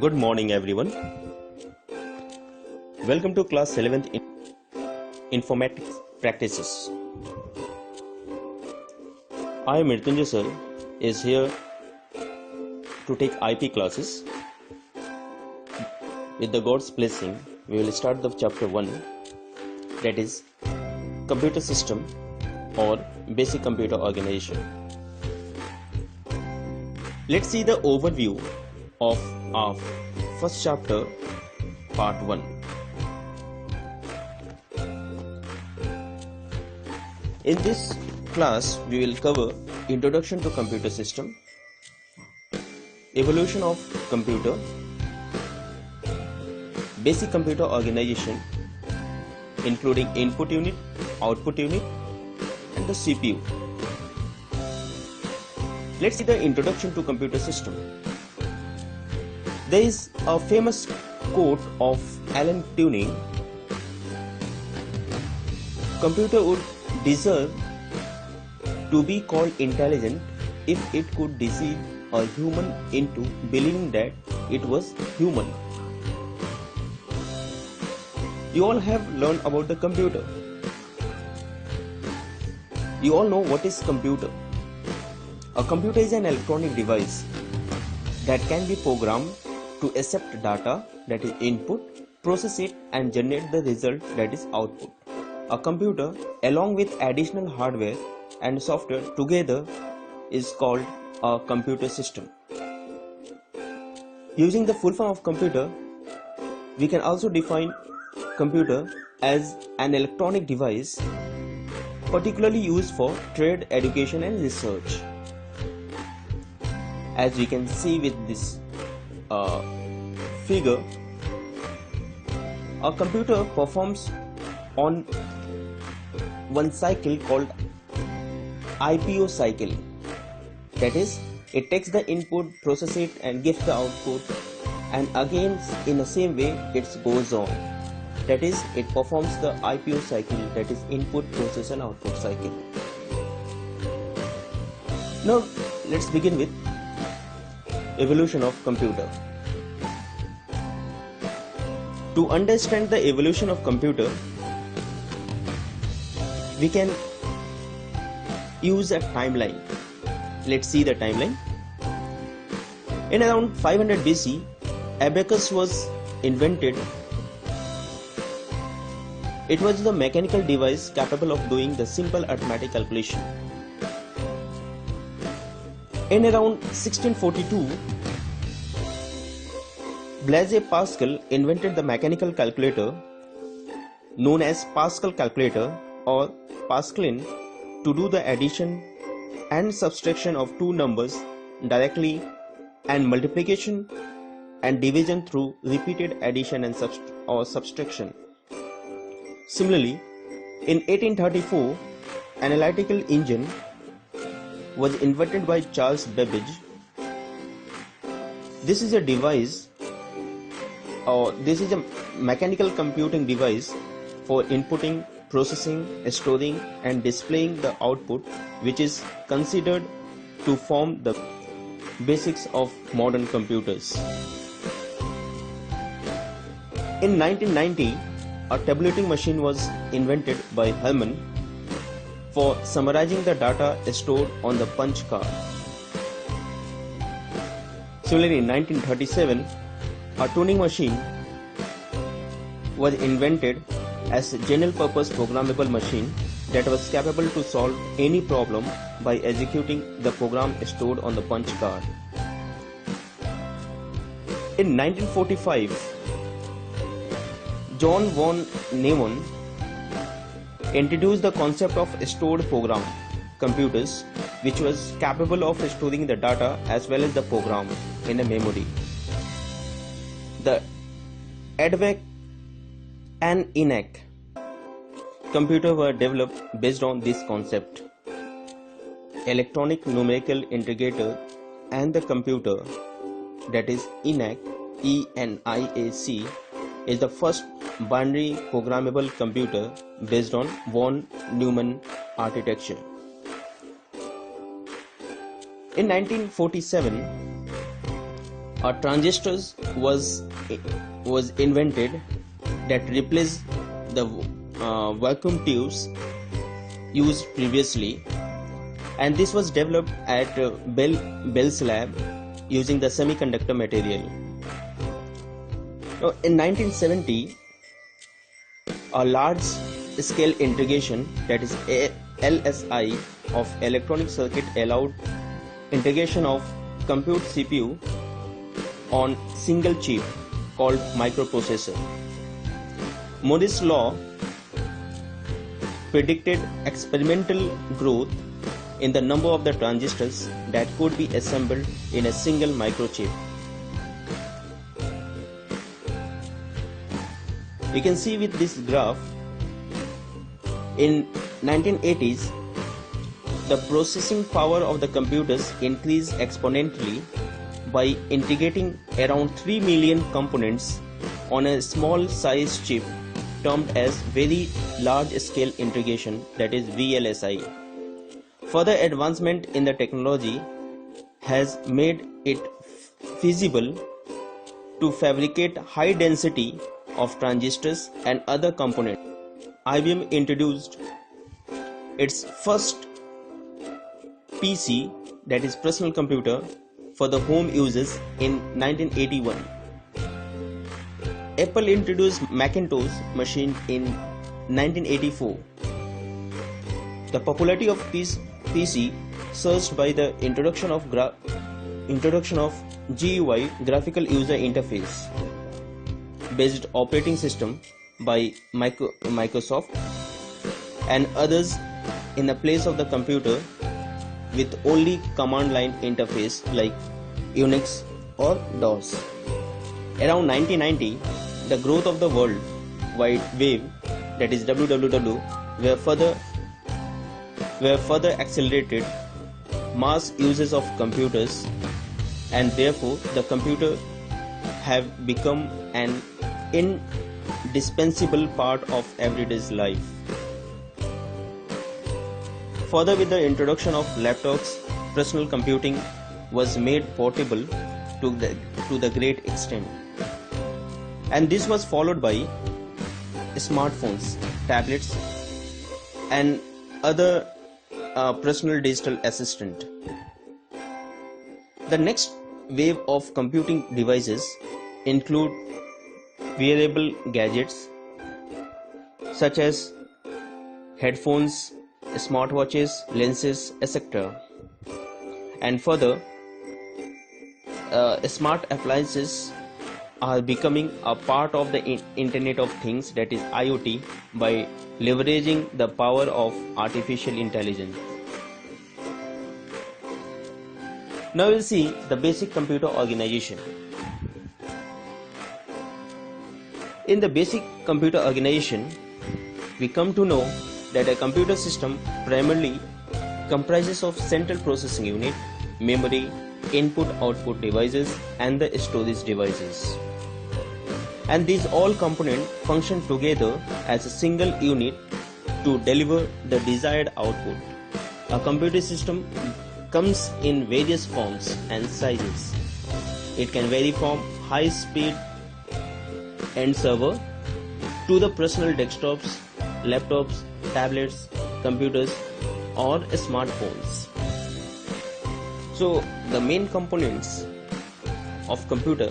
Good morning everyone. Welcome to class 11th Informatics Practices. I am Mrityunjay sir is here to take IP classes. With the God's blessing, we will start the chapter 1, that is computer system or basic computer organization. Let's see the overview of our first chapter, part 1. In this class, we will cover introduction to computer system, evolution of computer, basic computer organization including input unit, output unit and the CPU. Let's see the introduction to computer system. There is a famous quote of Alan Turing: computer would deserve to be called intelligent if it could deceive a human into believing that it was human. You all have learned about the computer. You all know what is computer. A computer is an electronic device that can be programmed to accept data, that is input, process it and generate the result, that is output. A computer along with additional hardware and software together is called a computer system. Using the full form of computer, we can also define computer as an electronic device particularly used for trade, education and research. As we can see with this figure, a computer performs on one cycle called IPO cycle. That is, it takes the input, process it and gives the output, and again in the same way it goes on. That is, it performs the IPO cycle, that is input, process and output cycle. Now let's begin with evolution of computer. To understand the evolution of computer, we can use a timeline. Let's see the timeline. In around 500 BC, abacus was invented. It was the mechanical device capable of doing the simple arithmetic calculation. In around 1642, Blaise Pascal invented the mechanical calculator known as Pascal calculator or Pascaline to do the addition and subtraction of two numbers directly and multiplication and division through repeated addition and subtraction. Similarly, in 1834, an analytical engine was invented by Charles Babbage. This is a device, or this is a mechanical computing device for inputting, processing, storing and displaying the output, which is considered to form the basics of modern computers. In 1990, a tabulating machine was invented by Hellman for summarizing the data stored on the punch card. Similarly, in 1937, a tuning machine was invented as a general purpose programmable machine that was capable to solve any problem by executing the program stored on the punch card. In 1945, John von Neumann introduced the concept of stored program computers, which was capable of storing the data as well as the program in a memory. The EDVAC and ENIAC computers were developed based on this concept. Electronic numerical integrator and the computer, that is ENIAC, ENIAC, is the first binary programmable computer based on von Neumann architecture. In 1947, A transistor was invented that replaced the vacuum tubes used previously, and this was developed at Bell's lab using the semiconductor material. Now, in 1970, a large-scale integration, that is LSI, of electronic circuit allowed integration of compute CPU on single chip called microprocessor. Moore's law predicted experimental growth in the number of the transistors that could be assembled in a single microchip. You can see with this graph, in 1980s, the processing power of the computers increased exponentially by integrating around 3 million components on a small size chip termed as Very Large Scale Integration, that is VLSI. Further advancement in the technology has made it feasible to fabricate high density of transistors and other components. IBM introduced its first PC, that is personal computer, for the home uses in 1981. Apple introduced Macintosh machine in 1984. The popularity of PC surged by the introduction of GUI, graphical user interface based operating system by Microsoft and others in the place of the computer with only command line interface like Unix or DOS. Around 1990, the growth of the World Wide Web, that is WWW, were further accelerated mass uses of computers, and therefore the computer have become an indispensable part of everyday's life. Further, with the introduction of laptops, personal computing was made portable to the great extent, and this was followed by smartphones, tablets, and other personal digital assistant. The next wave of computing devices include wearable gadgets such as headphones, smartwatches, lenses, etc. And further, smart appliances are becoming a part of the Internet of Things, that is IoT, by leveraging the power of artificial intelligence. Now we'll see the basic computer organization. In the basic computer organization, we come to know that a computer system primarily comprises of central processing unit, memory, input-output devices, and the storage devices. And these all components function together as a single unit to deliver the desired output. A computer system comes in various forms and sizes. It can vary from high-speed end server to the personal desktops, laptops, tablets, computers, or smartphones. So the main components of computer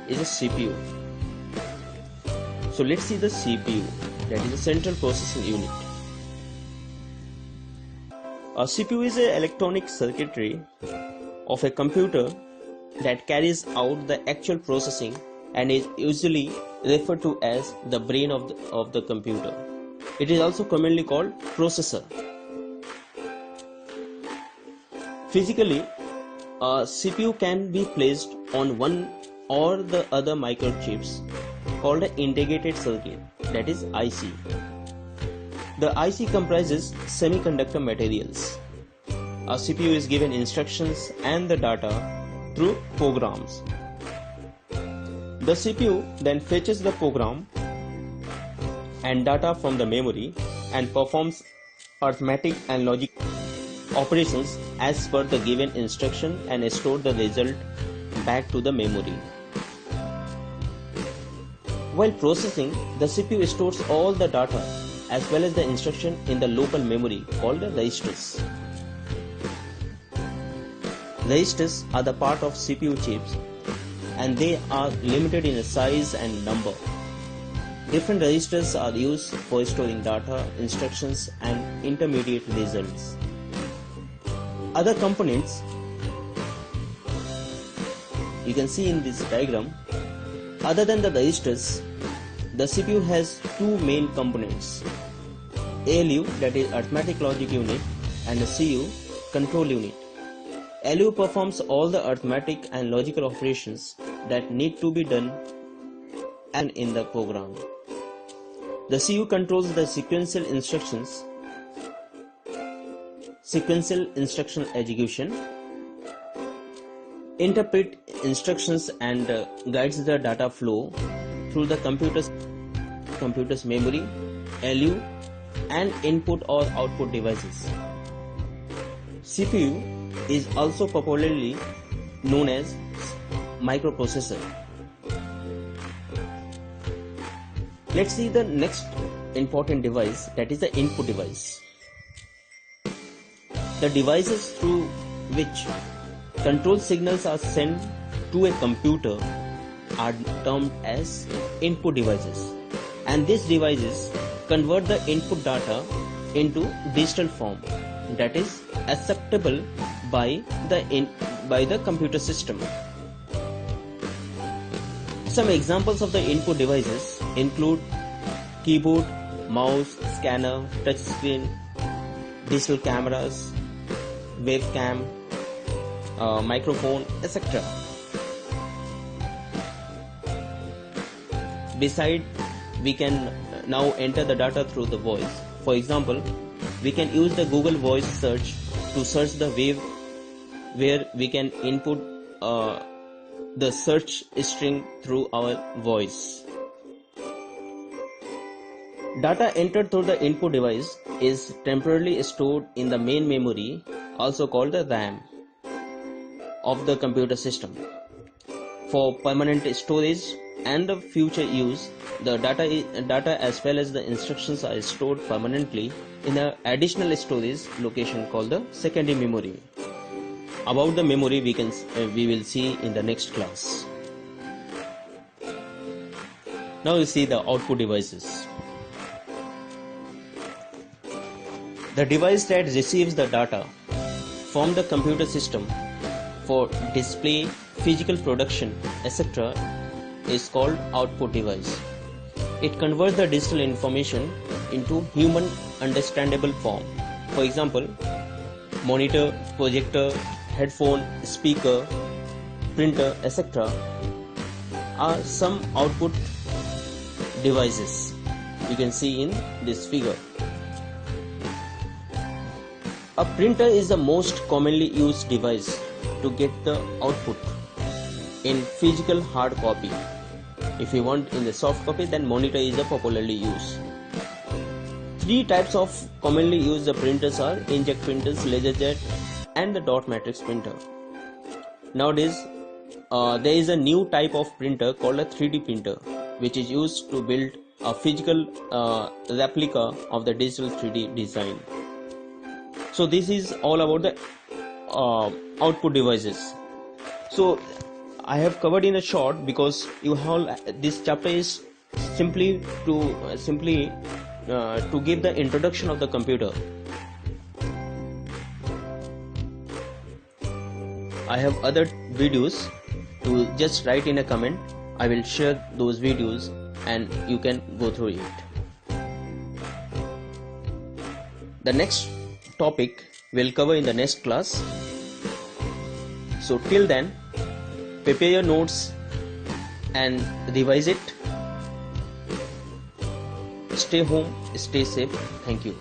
is a CPU. So let's see the CPU, that is a central processing unit. A CPU is an electronic circuitry of a computer that carries out the actual processing and is usually referred to as the brain of the computer. It is also commonly called processor. Physically, a CPU can be placed on one or the other microchips called an integrated circuit, that is IC. The IC comprises semiconductor materials. A CPU is given instructions and the data through programs. The CPU then fetches the program and data from the memory and performs arithmetic and logic operations as per the given instruction and store the result back to the memory. While processing, the CPU stores all the data as well as the instruction in the local memory called the registers. Registers are the part of CPU chips and they are limited in size and number. Different registers are used for storing data, instructions and intermediate results. Other components you can see in this diagram. Other than the registers, the CPU has two main components: ALU, that is arithmetic logic unit, and the CU, control unit. ALU performs all the arithmetic and logical operations that need to be done and in the program. The CU controls the sequential instruction execution, interpret instructions and guides the data flow through the computer's memory, ALU and input or output devices. CPU is also popularly known as microprocessor. Let's see the next important device, that is the input device. The devices through which control signals are sent to a computer are termed as input devices, and these devices convert the input data into digital form that is acceptable by the computer system. Some examples of the input devices include keyboard, mouse, scanner, touch screen, digital cameras, webcam, microphone, etc. Besides, we can now enter the data through the voice. For example, we can use the Google Voice search to search the web, where we can input the search string through our voice. Data entered through the input device is temporarily stored in the main memory, also called the RAM, of the computer system. For permanent storage and the future use, the data as well as the instructions are stored permanently in an additional storage location called the secondary memory. About the memory we will see in the next class. Now we see the output devices. The device that receives the data from the computer system for display, physical production, etc. is called output device. It converts the digital information into human understandable form. For example, monitor, projector, headphone, speaker, printer, etc. are some output devices you can see in this figure. A printer is the most commonly used device to get the output in physical hard copy. If you want in the soft copy, then monitor is a popularly used. Three types of commonly used printers are inkjet printers, laserjet and the dot matrix printer. Nowadays there is a new type of printer called a 3D printer, which is used to build a physical replica of the digital 3D design. So this is all about the output devices. So I have covered in a short because this chapter is simply to give the introduction of the computer. I have other videos, to just write in a comment. I will share those videos and you can go through it. The next topic we'll cover in the next class. So till then, prepare your notes and revise it. Stay home, stay safe. Thank you.